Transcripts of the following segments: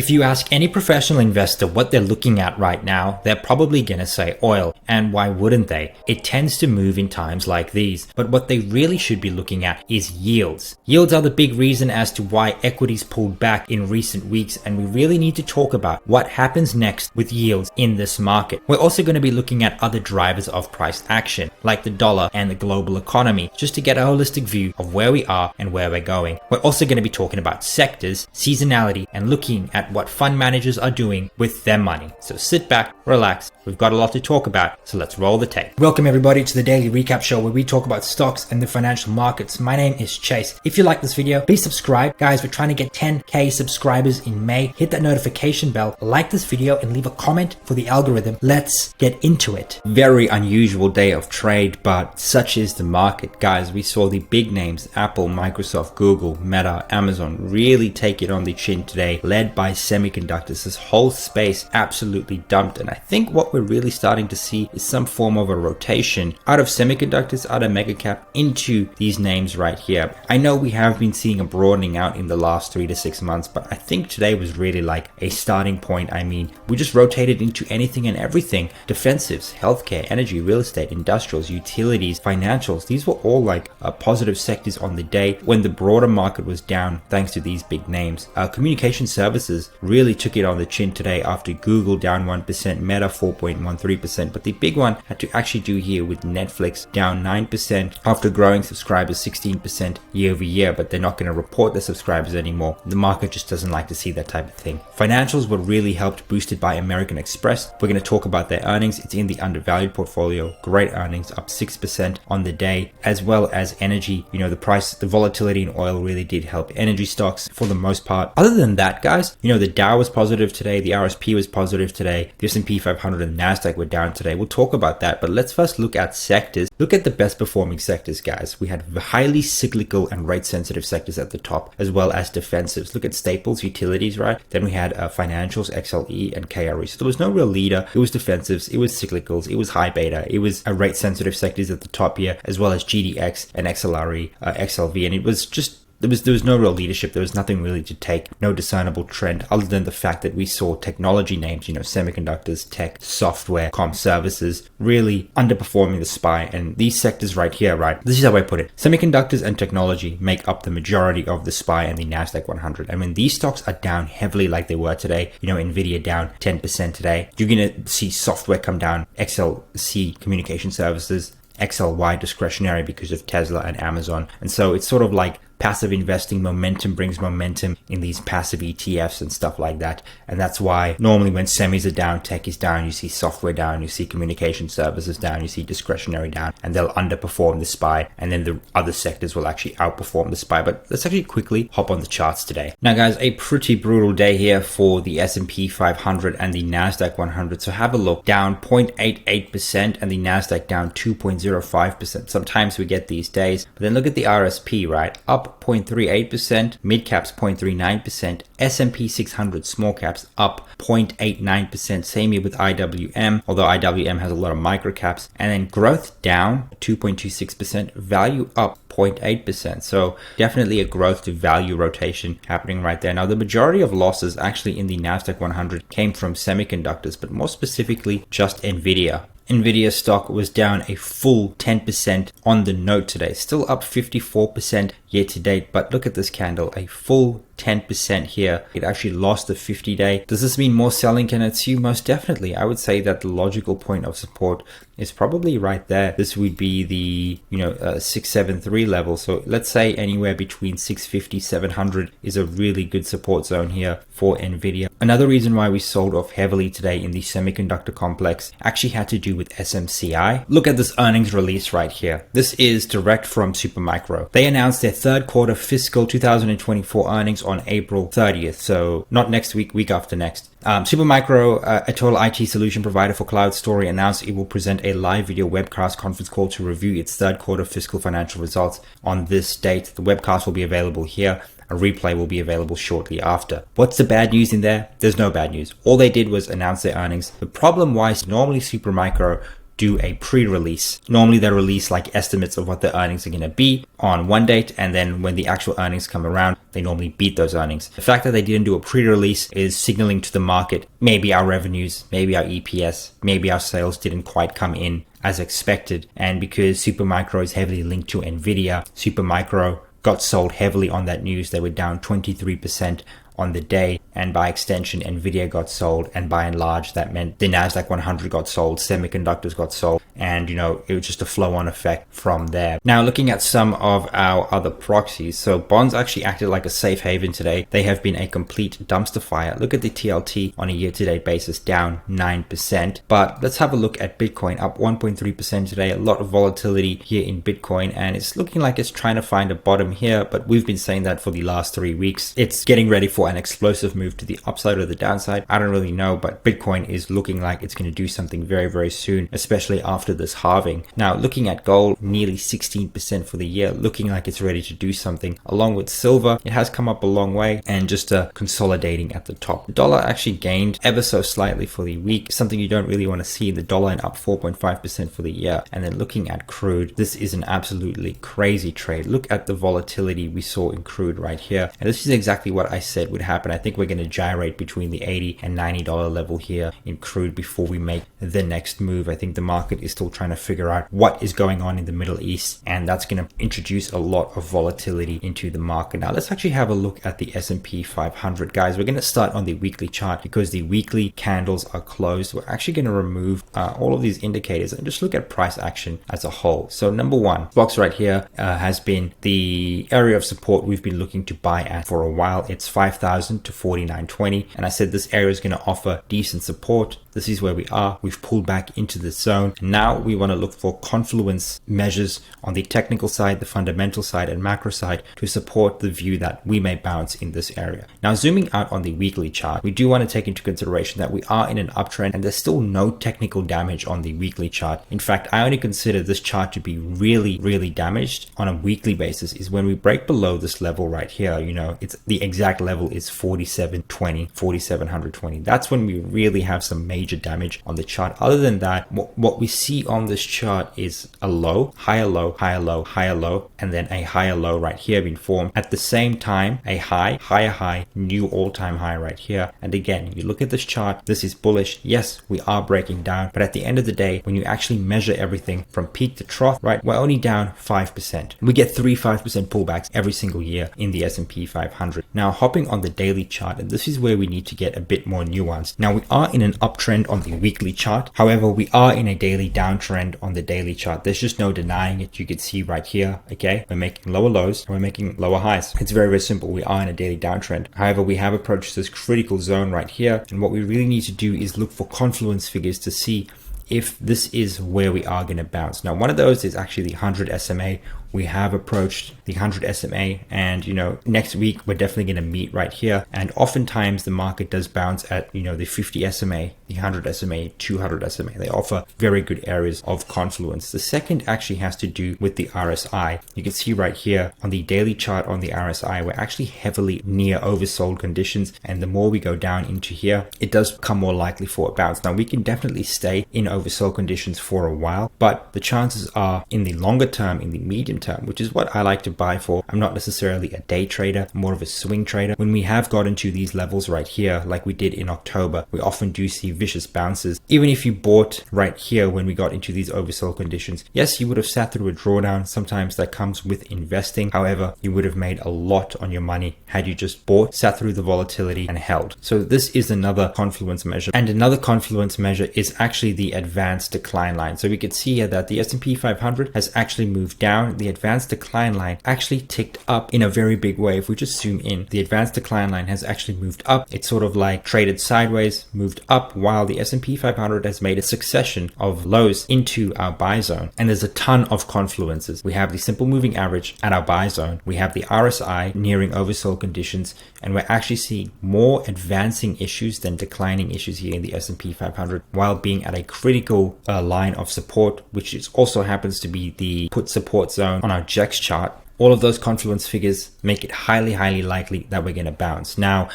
If you ask any professional investor what they're looking at right now, they're probably gonna say oil. And why wouldn't they? It tends to move in times like these. But what they really should be looking at is yields. Yields are the big reason as to why equities pulled back in recent weeks, and we really need to talk about what happens next with yields in this market. We're also going to be looking at other drivers of price action, like the dollar and the global economy, just to get a holistic view of where we are and where we're going. We're also going to be talking about sectors, seasonality, and looking at what fund managers are doing with their money. So sit back, relax, we've got a lot to talk about, so let's roll the tape. Welcome everybody to the Daily Recap Show where we talk about stocks and the financial markets. My name is Chase. If you like this video, please subscribe. Guys, we're trying to get 10K subscribers in May. Hit that notification bell, like this video, and leave a comment for the algorithm. Let's get into it. Very unusual day of trade, but such is the market. Guys, we saw the big names, Apple, Microsoft, Google, Meta, Amazon, really take it on the chin today, led by semiconductors. This whole space absolutely dumped, and I think what we're really starting to see is some form of a rotation out of semiconductors, out of mega cap, into these names right here. I know we have been seeing a broadening out in the last 3 to 6 months, but I think today was really like a starting point. I mean, we just rotated into anything and everything. Defensives, healthcare, energy, real estate, industrials, utilities, financials. These were all like positive sectors on the day when the broader market was down thanks to these big names. Communication services really took it on the chin today after Google down 1%, Meta 4.13%, but the big one had to actually do here with Netflix down 9% after growing subscribers 16% year over year, but they're not going to report their subscribers anymore. The market just doesn't like to see that type of thing. Financials were really helped, boosted by American Express. We're going to talk about their earnings. It's in the undervalued portfolio. Great earnings, up 6% on the day, as well as energy. You know, the volatility in oil really did help energy stocks for the most part. Other than that, guys, you know, the Dow was positive today. The RSP was positive today. The S&P 500 and Nasdaq were down today. We'll talk about that, but let's first look at sectors. Look at the best performing sectors, guys. We had highly cyclical and rate sensitive sectors at the top, as well as defensives. Look at staples, utilities, right? Then we had financials, XLE and KRE. So there was no real leader. It was defensives, it was cyclicals, it was high beta, it was rate sensitive sectors at the top here, as well as GDX and XLRE, XLV, and it was just there was no real leadership. There was nothing really to take, no discernible trend other than the fact that we saw technology names, you know, semiconductors, tech, software, comm services, really underperforming the SPY. And these sectors right here, right, this is how I put it. Semiconductors and technology make up the majority of the SPY and the Nasdaq 100. I mean, these stocks are down heavily like they were today. You know, Nvidia down 10% today. You're going to see software come down, XLC communication services, XLY discretionary because of Tesla and Amazon. And so it's sort of like passive investing. Momentum brings momentum in these passive ETFs and stuff like that. And that's why normally when semis are down, tech is down, you see software down, you see communication services down, you see discretionary down, and they'll underperform the SPY. And then the other sectors will actually outperform the SPY. But let's actually quickly hop on the charts today. Now, guys, a pretty brutal day here for the S&P 500 and the Nasdaq 100. So have a look, down 0.88% and the Nasdaq down 2.05%. Sometimes we get these days, but then look at the RSP, right? Up 0.38%, mid caps 0.39%, S&P 600 small caps up 0.89%, same here with IWM, although IWM has a lot of micro caps, and then growth down 2.26%, value up 0.8%. So definitely a growth to value rotation happening right there. Now, the majority of losses actually in the Nasdaq 100 came from semiconductors, but more specifically just Nvidia. Nvidia stock was down a full 10% on the note today, still up 54% year to date, but look at this candle, a full 10% here. It actually lost the 50-day. Does this mean more selling can ensue? Most definitely. I would say that the logical point of support is probably right there. This would be the 673 level. So let's say anywhere between 650, 700 is a really good support zone here for Nvidia. Another reason why we sold off heavily today in the semiconductor complex actually had to do with SMCI. Look at this earnings release right here. This is direct from Supermicro. They announced their third quarter fiscal 2024 earnings on April 30th. So not next week, week after next. Supermicro, a total IT solution provider for cloud storage, announced it will present a live video webcast conference call to review its third quarter fiscal financial results on this date. The webcast will be available here. A replay will be available shortly after. What's the bad news in there? There's no bad news. All they did was announce their earnings. The problem was normally Supermicro do a pre-release. Normally they release like estimates of what the earnings are going to be on one date, and then when the actual earnings come around, they normally beat those earnings. The fact that they didn't do a pre-release is signaling to the market maybe our revenues, maybe our EPS, maybe our sales didn't quite come in as expected. And because Supermicro is heavily linked to Nvidia, Supermicro got sold heavily on that news. They were down 23% on the day, and by extension Nvidia got sold, and by and large that meant the Nasdaq 100 got sold, semiconductors got sold, and it was just a flow-on effect from there. Now looking at some of our other proxies, so bonds actually acted like a safe haven today. They have been a complete dumpster fire. Look at the TLT on a year-to-date basis, down 9%. But let's have a look at Bitcoin, up 1.3% today. A lot of volatility here in Bitcoin, and it's looking like it's trying to find a bottom here, but we've been saying that for the last 3 weeks. It's getting ready for an explosive move to the upside or the downside. I don't really know, but Bitcoin is looking like it's going to do something very, very soon, especially after this halving. Now looking at gold, nearly 16% for the year, looking like it's ready to do something. Along with silver, it has come up a long way and just consolidating at the top. The dollar actually gained ever so slightly for the week, something you don't really want to see. The dollar up 4.5% for the year. And then looking at crude, this is an absolutely crazy trade. Look at the volatility we saw in crude right here, and this is exactly what I said would happen. I think we're going to gyrate between the $80 and $90 level here in crude before we make the next move. I think the market is still trying to figure out what is going on in the Middle East, and that's going to introduce a lot of volatility into the market. Now let's actually have a look at the S&P 500. Guys, we're going to start on the weekly chart because the weekly candles are closed. We're actually going to remove all of these indicators and just look at price action as a whole. So number one, box right here has been the area of support we've been looking to buy at for a while. It's 5,000 to 49.20, and I said this area is going to offer decent support. This is where we are. We've pulled back into the zone. Now we want to look for confluence measures on the technical side, the fundamental side, and macro side to support the view that we may bounce in this area. Now zooming out on the weekly chart, we do want to take into consideration that we are in an uptrend and there's still no technical damage on the weekly chart. In fact, I only consider this chart to be really damaged on a weekly basis is when we break below this level right here. It's the exact level is 4720, 4720. That's when we really have some major damage on the chart. Other than that, what we see on this chart is a low, higher low, higher low, higher low, and then a higher low right here being formed. At the same time, a high, higher high, new all-time high right here. And again, you look at this chart, this is bullish. Yes, we are breaking down, but at the end of the day, when you actually measure everything from peak to trough, right, we're only down 5%. We get 5% pullbacks every single year in the S&P 500. Now hopping on the daily chart, and this is where we need to get a bit more nuanced. Now we are in an uptrend on the weekly chart. However, we are in a daily downtrend on the daily chart. There's just no denying it. You can see right here, okay, we're making lower lows and we're making lower highs. It's very, very simple. We are in a daily downtrend. However, we have approached this critical zone right here. And what we really need to do is look for confluence figures to see if this is where we are going to bounce. Now, one of those is actually the 100 SMA. We have approached the 100 SMA, and next week we're definitely going to meet right here. And oftentimes the market does bounce at the 50 SMA, the 100 SMA, 200 SMA. They offer very good areas of confluence. The second actually has to do with the RSI. You can see right here on the daily chart on the RSI, we're actually heavily near oversold conditions, and the more we go down into here, it does become more likely for a bounce. Now we can definitely stay in oversold conditions for a while, but the chances are in the longer term, in the medium term, which is what I like to buy for. I'm not necessarily a day trader, I'm more of a swing trader. When we have gotten to these levels right here, like we did in October, we often do see vicious bounces. Even if you bought right here when we got into these oversold conditions, yes, you would have sat through a drawdown. Sometimes that comes with investing. However, you would have made a lot on your money had you just bought, sat through the volatility and held. So this is another confluence measure. And another confluence measure is actually the advanced decline line. So we could see here that the S&P 500 has actually moved down. The advanced decline line actually ticked up in a very big way. If we just zoom in, the advanced decline line has actually moved up. It's sort of like traded sideways, moved up, while the S&P 500 has made a succession of lows into our buy zone. And there's a ton of confluences. We have the simple moving average at our buy zone. We have the RSI nearing oversold conditions, and we're actually seeing more advancing issues than declining issues here in the S&P 500, while being at a critical line of support, which is also happens to be the put support zone on our JEX chart. All of those confluence figures make it highly likely that we're going to bounce. Now,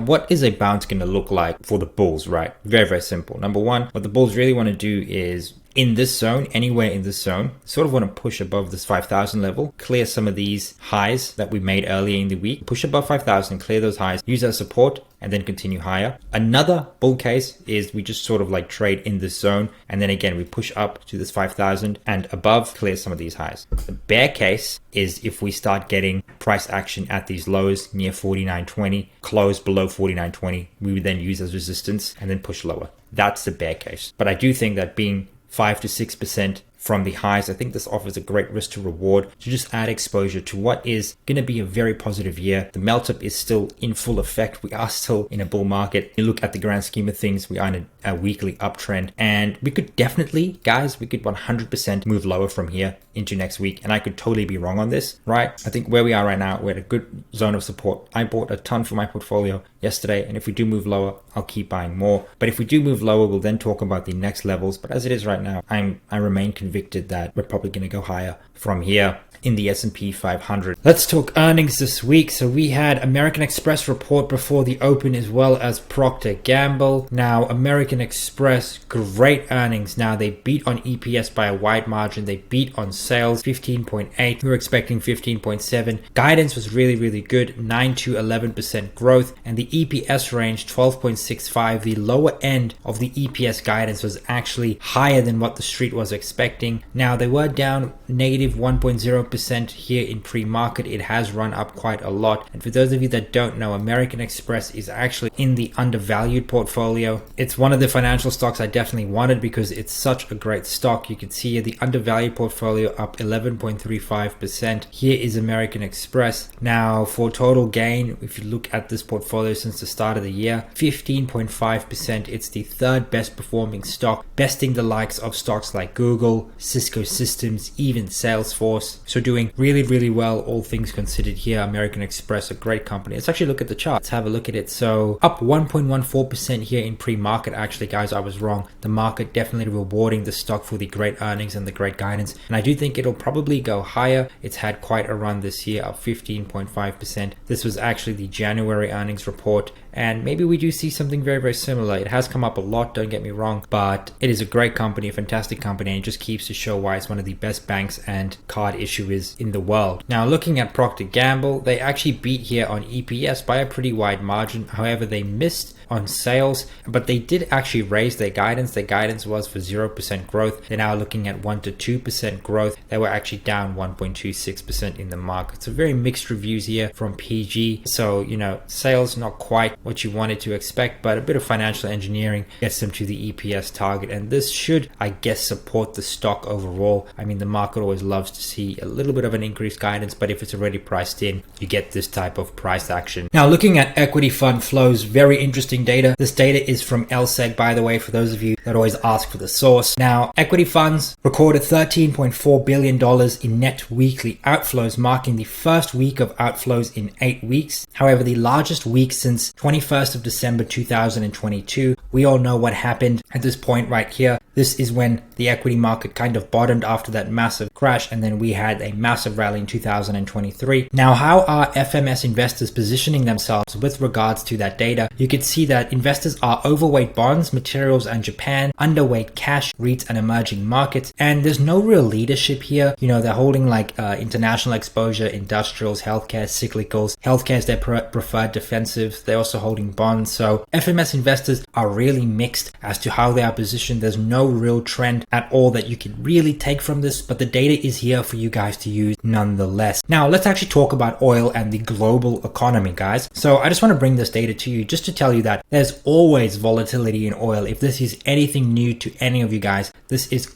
what is a bounce going to look like for the bulls, right? Very, very simple. Number one, what the bulls really want to do is in this zone, anywhere in this zone, sort of want to push above this 5,000 level, clear some of these highs that we made earlier in the week, push above 5,000, clear those highs, use as support, and then continue higher. Another bull case is we just sort of like trade in this zone, and then again we push up to this 5,000 and above, clear some of these highs. The bear case is if we start getting price action at these lows near 49.20, close below 49.20, we would then use as resistance and then push lower. That's the bear case. But I do think that being 5 to 6% from the highs, I think this offers a great risk to reward to just add exposure to what is going to be a very positive year. The melt up is still in full effect. We are still in a bull market. You look at the grand scheme of things, we are in a weekly uptrend, and we could definitely, guys, we could 100% move lower from here into next week. And I could totally be wrong on this, right? I think where we are right now, we're at a good zone of support. I bought a ton for my portfolio yesterday, and if we do move lower, I'll keep buying more. But if we do move lower, we'll then talk about the next levels. But as it is right now, I remain convicted that we're probably going to go higher from here in the S&P 500. Let's talk earnings this week. So we had American Express report before the open, as well as Procter & Gamble. Now, American Express, great earnings. Now, they beat on EPS by a wide margin. They beat on sales, 15.8. We were expecting 15.7. Guidance was really, really good, 9 to 11% growth. And the EPS range, 12.65. The lower end of the EPS guidance was actually higher than what the street was expecting. Now, they were down negative 1.0% here in pre-market. It has run up quite a lot. And for those of you that don't know, American Express is actually in the undervalued portfolio. It's one of the financial stocks I definitely wanted because it's such a great stock. You can see here the undervalued portfolio up 11.35%. Here is American Express. Now for total gain, if you look at this portfolio since the start of the year, 15.5%. It's the third best performing stock, besting the likes of stocks like Google, Cisco Systems, even Salesforce. So doing really, really well, all things considered here. American Express, a great company. Let's actually look at the chart. Let's have a look at it. So up 1.14% here in pre-market. Actually, guys, I was wrong. The market definitely rewarding the stock for the great earnings and the great guidance. And I do think it'll probably go higher. It's had quite a run this year, up 15.5%. This was actually the January earnings report. And maybe we do see something very, very similar. It has come up a lot, don't get me wrong, but it is a great company, a fantastic company, and it just keeps to show why it's one of the best banks and card issuers in the world. Now, looking at Procter & Gamble, they actually beat here on EPS by a pretty wide margin. However, they missed on sales, but they did actually raise their guidance. Their guidance was for 0% growth. They're now looking at 1 to 2% growth. They were actually down 1.26% in the market. So very mixed reviews here from PG. So, you know, sales not quite what you wanted to expect, but a bit of financial engineering gets them to the EPS target. And this should, I guess, support the stock overall. I mean, the market always loves to see a little bit of an increased guidance, but if it's already priced in, you get this type of price action. Now, looking at equity fund flows, very interesting data. This data is from LSEG, by the way, for those of you that always ask for the source. Now, equity funds recorded $13.4 billion in net weekly outflows, marking the first week of outflows in 8 weeks. However, the largest week since 21st of December 2022. We all know what happened at this point right here. This is when the equity market kind of bottomed after that massive crash, and then we had a massive rally in 2023. Now, how are FMS investors positioning themselves with regards to that data? You can see that investors are overweight bonds, materials, and Japan, underweight cash, REITs, and emerging markets. And there's no real leadership here. You know, they're holding like international exposure, industrials, healthcare, cyclicals. Healthcare is their preferred defensive. They're also holding bonds. So FMS investors are really mixed as to how they are positioned. There's no real trend at all that you can really take from this, but the data is here for you guys to use nonetheless. Now, let's actually talk about oil and the global economy, guys. So I just want to bring this data to you just to tell you that there's always volatility in oil. If this is anything new to any of you guys, this is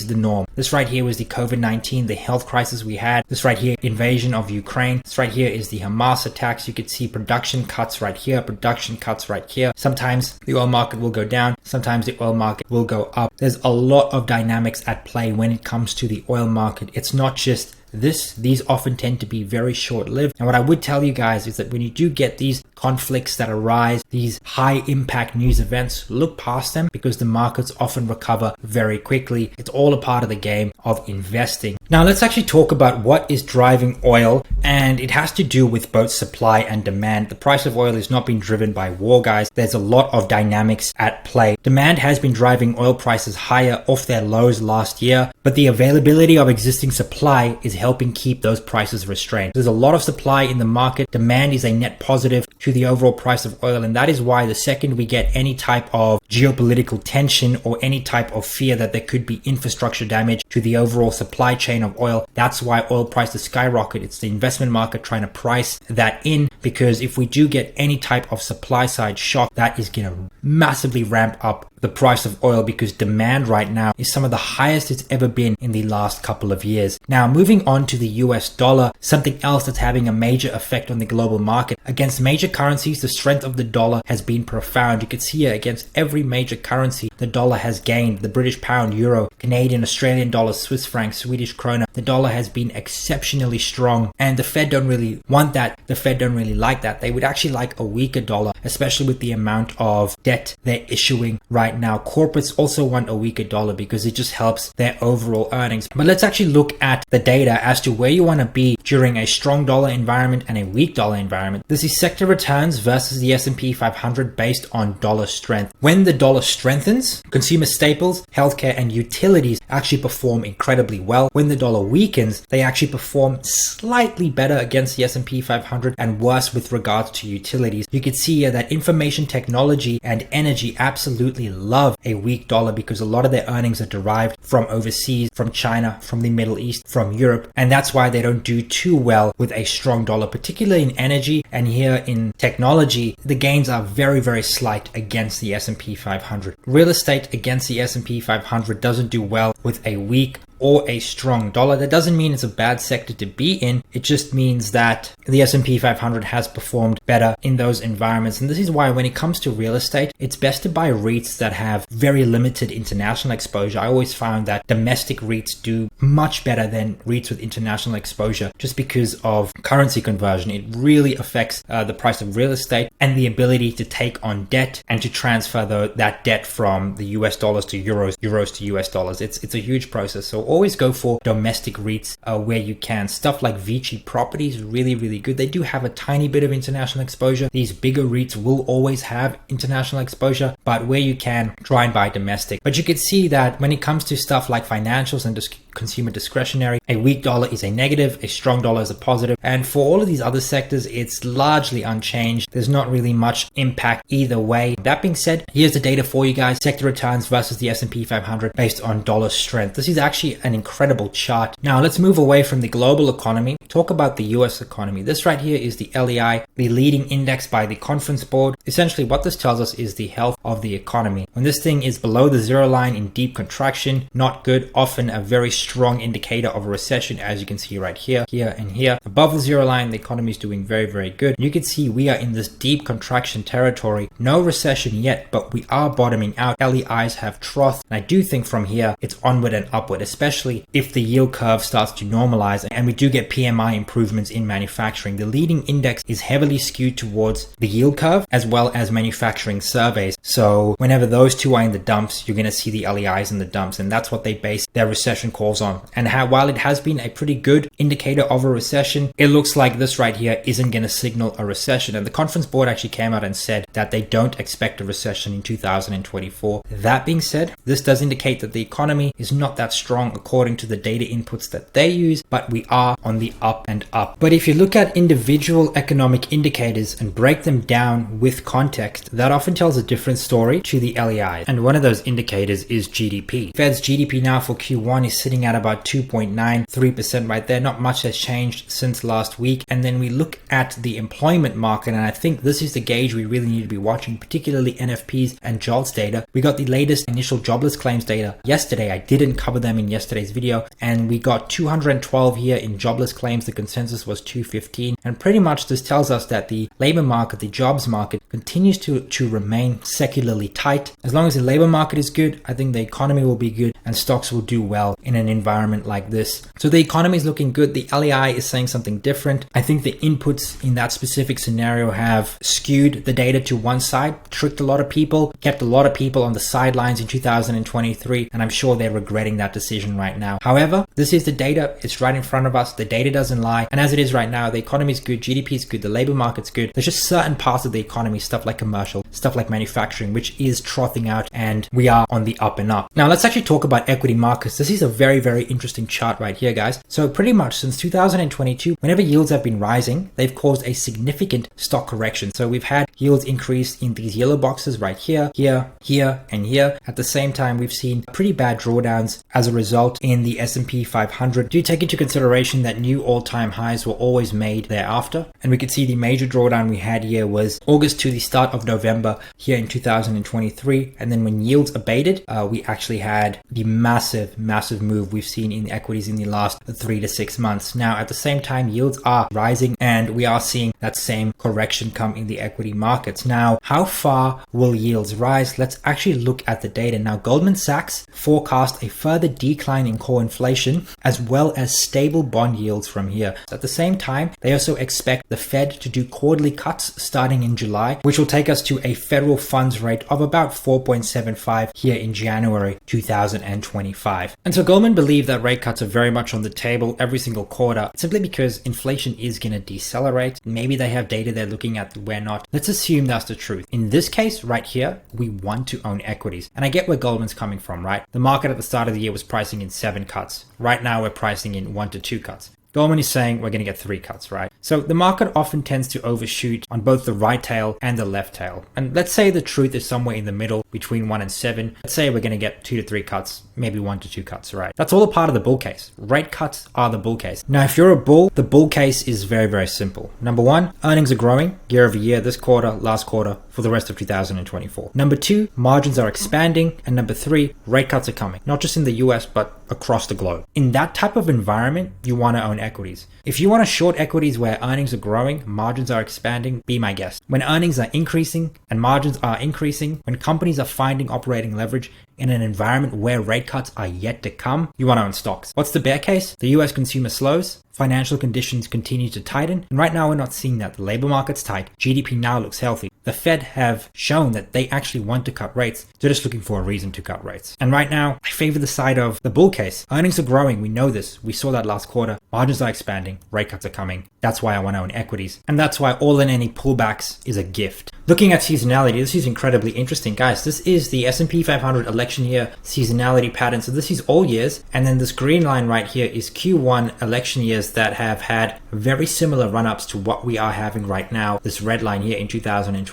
the norm. This right here was the COVID-19, the health crisis we had. This right here, invasion of Ukraine. This right here is the Hamas attacks. You could see production cuts right here, production cuts right here. Sometimes the oil market will go down. Sometimes the oil market will go up. There's a lot of dynamics at play when it comes to the oil market. It's not just these often tend to be very short-lived. And what I would tell you guys is that when you do get these conflicts that arise, these high impact news events, look past them because the markets often recover very quickly. It's all a part of the game of investing. Now let's actually talk about what is driving oil, and it has to do with both supply and demand. The price of oil is not being driven by war, guys. There's a lot of dynamics at play. Demand has been driving oil prices higher off their lows last year, but the availability of existing supply is helping keep those prices restrained. There's a lot of supply in the market. Demand is a net positive to the overall price of oil, and that is why the second we get any type of geopolitical tension or any type of fear that there could be infrastructure damage to the overall supply chain of oil, that's why oil prices skyrocket. It's the investment market trying to price that in, because if we do get any type of supply side shock, that is going to massively ramp up the price of oil, because demand right now is some of the highest it's ever been in the last couple of years. Now, moving on to the US dollar, something else that's having a major effect on the global market. Against major currencies, the strength of the dollar has been profound. You can see here against every major currency, the dollar has gained. The British pound, euro, Canadian, Australian dollar, Swiss franc, Swedish krona. The dollar has been exceptionally strong, and the Fed don't really want that. The Fed don't really like that. They would actually like a weaker dollar, especially with the amount of debt they're issuing right now. Corporates also want a weaker dollar because it just helps their overall earnings. But let's actually look at the data as to where you want to be during a strong dollar environment and a weak dollar environment. This is sector returns versus the S&P 500 based on dollar strength. When the dollar strengthens, consumer staples, healthcare, and utilities actually perform incredibly well. When the dollar weakens, they actually perform slightly better against the S&P 500 and worse with regards to utilities. You can see here that information technology and energy absolutely love a weak dollar because a lot of their earnings are derived from overseas, from China, from the Middle East, from Europe, and that's why they don't do too well with a strong dollar, particularly in energy. And here in technology, the gains are very, very slight against the S&P 500. Real estate against the S&P 500 doesn't do well with a weak or a strong dollar. That doesn't mean it's a bad sector to be in. It just means that the S&P 500 has performed better in those environments. And this is why when it comes to real estate, it's best to buy REITs that have very limited international exposure. I always found that domestic REITs do much better than REITs with international exposure just because of currency conversion. It really affects the price of real estate and the ability to take on debt and to transfer that debt from the US dollars to euros, euros to US dollars. It's a huge process. So always go for domestic REITs where you can. Stuff like Vici Properties, really, really good. They do have a tiny bit of international exposure. These bigger REITs will always have international exposure, but where you can, try and buy domestic. But you can see that when it comes to stuff like financials and consumer discretionary, a weak dollar is a negative, a strong dollar is a positive. And for all of these other sectors, it's largely unchanged. There's not really much impact either way. That being said, here's the data for you guys. Sector returns versus the S&P 500 based on dollar strength. This is actually an incredible chart. Now let's move away from the global economy, talk about the US economy. This right here is the LEI, the leading index by the Conference Board. Essentially what this tells us is the health of the economy. When this thing is below the zero line in deep contraction, not good, often a very strong indicator of a recession, as you can see right here, here, and here. Above the zero line, the economy is doing very, very good. You can see we are in this deep contraction territory. No recession yet, but we are bottoming out. LEIs have troughed, and I do think from here it's onward and upward, especially if the yield curve starts to normalize and we do get PMI improvements in manufacturing. The leading index is heavily skewed towards the yield curve as well as manufacturing surveys. So whenever those two are in the dumps, you're going to see the LEIs in the dumps, and that's what they base their recession calls on. And while it has been a pretty good indicator of a recession, it looks like this right here isn't going to signal a recession. And the Conference Board actually came out and said that they don't expect a recession in 2024. That being said, this does indicate that the economy is not that strong according to the data inputs that they use, but we are on the up and up. But if you look at individual economic indicators and break them down with context, that often tells a different story to the LEI. And one of those indicators is GDP. Fed's GDP now for Q1 is sitting at about 2.93% right there. Not much has changed since last week. And then we look at the employment market, and I think this is the gauge we really need to be watching, particularly NFPs and JOLTS data. We got the latest initial jobless claims data yesterday. I didn't cover them in yesterday's video, and we got 212 here in jobless claims claims the consensus was 215. And pretty much this tells us that the labor market, the jobs market, continues to remain secularly tight. As long as the labor market is good, I think the economy will be good and stocks will do well in an environment like this. So the economy is looking good. The LEI is saying something different. I think the inputs in that specific scenario have skewed the data to one side, tricked a lot of people, kept a lot of people on the sidelines in 2023, and I'm sure they're regretting that decision right now. However, this is the data. It's right in front of us. The data doesn't lie. And as it is right now, the economy is good, GDP is good, the labor market's good. There's just certain parts of the economy, stuff like commercial, stuff like manufacturing, which is troughing out, and we are on the up and up. Now let's actually talk about equity markets. This is a very, very interesting chart right here, guys. So pretty much since 2022, whenever yields have been rising, they've caused a significant stock correction. So we've had yields increase in these yellow boxes right here, here, here, and here. At the same time, we've seen pretty bad drawdowns as a result in the S&P 500. Do take into consideration that new all-time highs were always made thereafter. And we could see the major drawdown we had here was August to the start of November here in 2023. And then when yields abated, we actually had the massive move we've seen in the equities in the last 3 to 6 months. Now, at the same time, yields are rising and we are seeing that same correction come in the equity markets. Now, how far will yields rise? Let's actually look at the data. Now, Goldman Sachs forecast a further decline in core inflation as well as stable bond yields from here. At the same time, they also expect the Fed to do quarterly cuts starting in July, which will take us to a federal funds rate of about 4.75 here in January 2025. And so Goldman believe that rate cuts are very much on the table every single quarter, simply because inflation is going to decelerate. Maybe they have data they're looking at that we're not. Let's assume that's the truth. In this case right here, we want to own equities. And I get where Goldman's coming from, right? The market at the start of the year was pricing in 7 cuts. Right now we're pricing in 1 to 2 cuts. Goldman is saying we're going to get 3 cuts, right? So the market often tends to overshoot on both the right tail and the left tail. And let's say the truth is somewhere in the middle between 1 and 7. Let's say we're going to get 2 to 3 cuts, maybe 1 to 2 cuts, right? That's all a part of the bull case. Rate cuts are the bull case. Now, if you're a bull, the bull case is very, very simple. Number 1, earnings are growing year over year, this quarter, last quarter, for the rest of 2024. Number 2, margins are expanding. And number 3, rate cuts are coming, not just in the US, but across the globe. In that type of environment, you want to own equities. If you want to short equities where earnings are growing, margins are expanding, be my guest. When earnings are increasing and margins are increasing, when companies are finding operating leverage in an environment where rate cuts are yet to come, you want to own stocks. What's the bear case? The US consumer slows, financial conditions continue to tighten, and right now we're not seeing that. The labor market's tight, GDP now looks healthy. The Fed have shown that they actually want to cut rates. They're just looking for a reason to cut rates. And right now, I favor the side of the bull case. Earnings are growing. We know this. We saw that last quarter. Margins are expanding. Rate cuts are coming. That's why I want to own equities. And that's why all in any pullbacks is a gift. Looking at seasonality, this is incredibly interesting. Guys, this is the S&P 500 election year seasonality pattern. So this is all years. And then this green line right here is Q1 election years that have had very similar run-ups to what we are having right now. This red line here in 2024.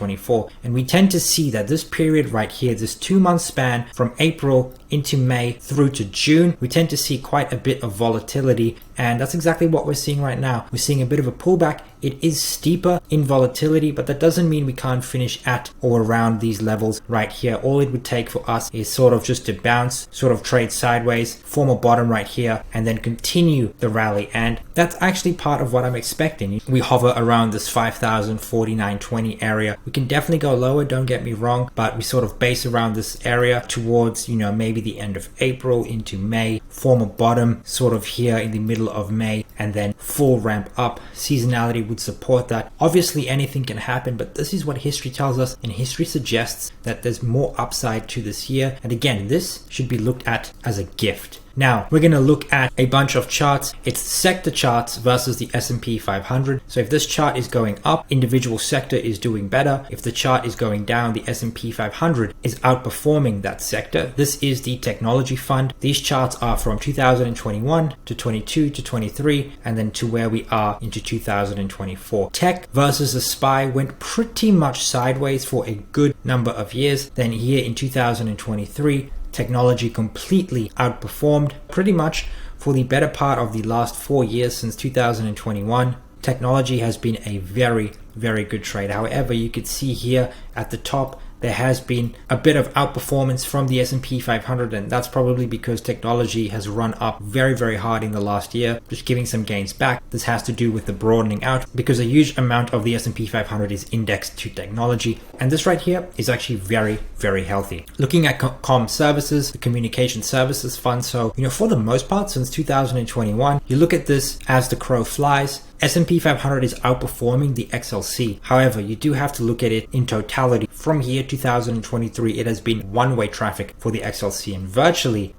And we tend to see that this period right here, this 2-month span from April into May through to June, we tend to see quite a bit of volatility. And that's exactly what we're seeing right now. We're seeing a bit of a pullback. It is steeper in volatility, but that doesn't mean we can't finish at or around these levels right here. All it would take for us is sort of just to bounce, sort of trade sideways, form a bottom right here, and then continue the rally. And that's actually part of what I'm expecting. We hover around this 5,049.20 area. We can definitely go lower, don't get me wrong, but we sort of base around this area towards, maybe the end of April into May, form a bottom sort of here in the middle of May, and then full ramp up. Seasonality would support that. Obviously anything can happen, but this is what history tells us, and history suggests that there's more upside to this year. And again, this should be looked at as a gift. Now, we're going to look at a bunch of charts. It's sector charts versus the S&P 500. So if this chart is going up, individual sector is doing better. If the chart is going down, the S&P 500 is outperforming that sector. This is the technology fund. These charts are from 2021 to 22 to 23, and then to where we are into 2024. Tech versus the SPY went pretty much sideways for a good number of years. Then here in 2023, technology completely outperformed pretty much for the better part of the last 4 years since 2021. Technology has been a very, very good trade. However, you could see here at the top there has been a bit of outperformance from the S&P 500, and that's probably because technology has run up very, very hard in the last year, just giving some gains back. This has to do with the broadening out because a huge amount of the S&P 500 is indexed to technology, and this right here is actually very, very healthy. Looking at comm services, the communication services fund, so for the most part since 2021, you look at this as the crow flies, S&P 500 is outperforming the XLC. However, you do have to look at it in totality. From here, 2023, it has been one-way traffic for the XLC and virtually,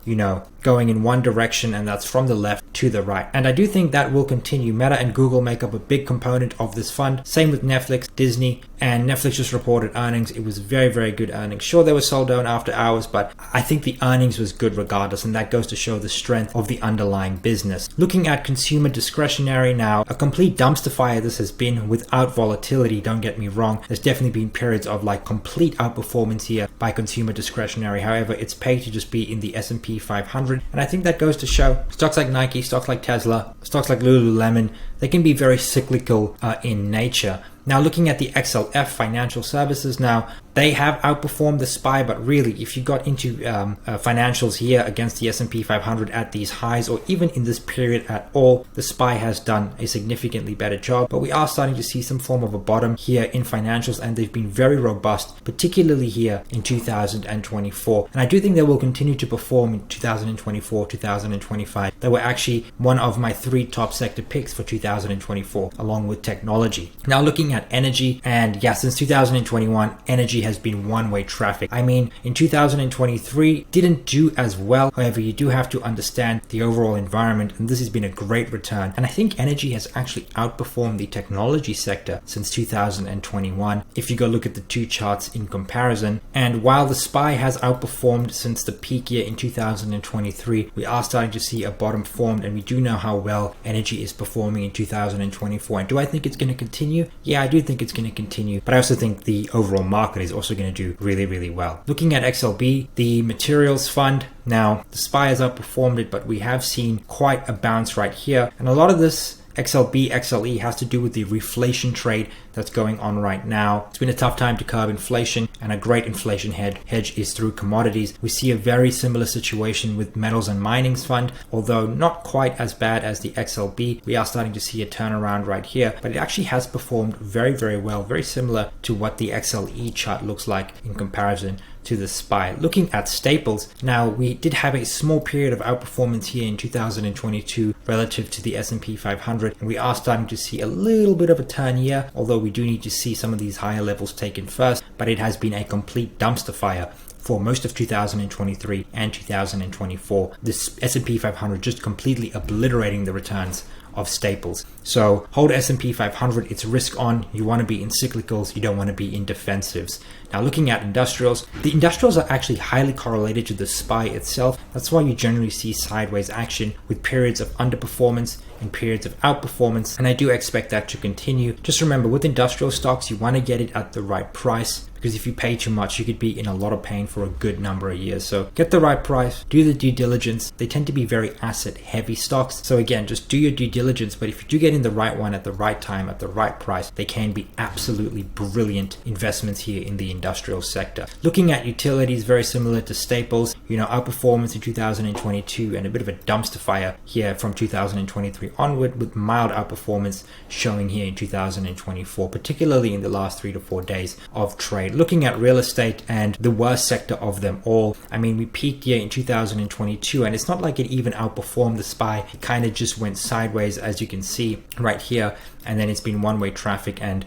going in one direction, and that's from the left to the right. And I do think that will continue. Meta and Google make up a big component of this fund. Same with Netflix, Disney, and Netflix just reported earnings. It was very, very good earnings. Sure, they were sold down after hours, but I think the earnings was good regardless, and that goes to show the strength of the underlying business. Looking at consumer discretionary now, a complete dumpster fire this has been without volatility, don't get me wrong. There's definitely been periods of complete outperformance here by consumer discretionary. However, it's paid to just be in the S&P 500, and I think that goes to show stocks like Nike, stocks like Tesla, stocks like Lululemon, they can be very cyclical in nature. Now looking at the XLF financial services, now they have outperformed the SPY, but really if you got into financials here against the S&P 500 at these highs or even in this period at all, the SPY has done a significantly better job. But we are starting to see some form of a bottom here in financials, and they've been very robust, particularly here in 2024. And I do think they will continue to perform in 2024, 2025. They were actually one of my 3 top sector picks for 2024, along with technology. Now looking at energy, and since 2021, energy has been one-way traffic. I mean, in 2023, didn't do as well. However, you do have to understand the overall environment, and this has been a great return. And I think energy has actually outperformed the technology sector since 2021. If you go look at the 2 charts in comparison, and while the SPY has outperformed since the peak year in 2023, we are starting to see a bottom formed, and we do know how well energy is performing in 2024. And do I think it's going to continue? Yeah, I do think it's going to continue, but I also think the overall market is also going to do really, really well. Looking at XLB, the materials fund, now the SPY has outperformed it, but we have seen quite a bounce right here, and a lot of this XLB, XLE has to do with the reflation trade that's going on right now. It's been a tough time to curb inflation, and a great inflation hedge is through commodities. We see a very similar situation with metals and minings fund, although not quite as bad as the XLB. We are starting to see a turnaround right here, but it actually has performed very, very well, very similar to what the XLE chart looks like in comparison to the SPY. Looking at staples, now we did have a small period of outperformance here in 2022 relative to the S&P 500, and we are starting to see a little bit of a turn here, although we do need to see some of these higher levels taken first, but it has been a complete dumpster fire for most of 2023 and 2024. This S&P 500 just completely obliterating the returns of staples. So hold S&P 500, it's risk on. You want to be in cyclicals, you don't want to be in defensives. Now looking at industrials, the industrials are actually highly correlated to the SPY itself. That's why you generally see sideways action with periods of underperformance and periods of outperformance, and I do expect that to continue. Just remember, with industrial stocks, you want to get it at the right price, because if you pay too much, you could be in a lot of pain for a good number of years. So get the right price, do the due diligence. They tend to be very asset heavy stocks. So again, just do your due diligence, but if you do get in the right one at the right time, at the right price, they can be absolutely brilliant investments here in the industrial sector. Looking at utilities, very similar to staples, outperformance in 2022 and a bit of a dumpster fire here from 2023 onward, with mild outperformance showing here in 2024, particularly in the last 3 to 4 days of trade. Looking at real estate, and the worst sector of them all, I mean, we peaked here in 2022, and it's not like it even outperformed the SPY. It kind of just went sideways, as you can see right here, and then it's been one-way traffic. And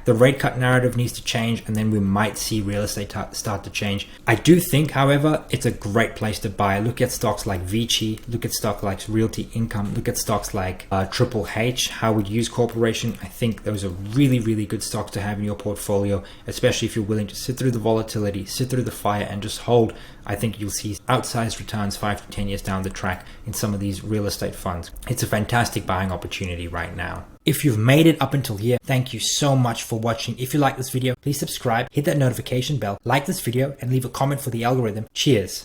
the rate cut narrative needs to change, and then we might see real estate start to change. I do think, however, it's a great place to buy. Look at stocks like Vici, look at stocks like Realty Income, look at stocks like Triple H, Howard Hughes Corporation. I think those are really, really good stocks to have in your portfolio, especially if you're willing to sit through the volatility, sit through the fire, and just hold. I think you'll see outsized returns 5 to 10 years down the track in some of these real estate funds. It's a fantastic buying opportunity right now. If you've made it up until here, thank you so much for watching. If you like this video, please subscribe, hit that notification bell, like this video, and leave a comment for the algorithm. Cheers.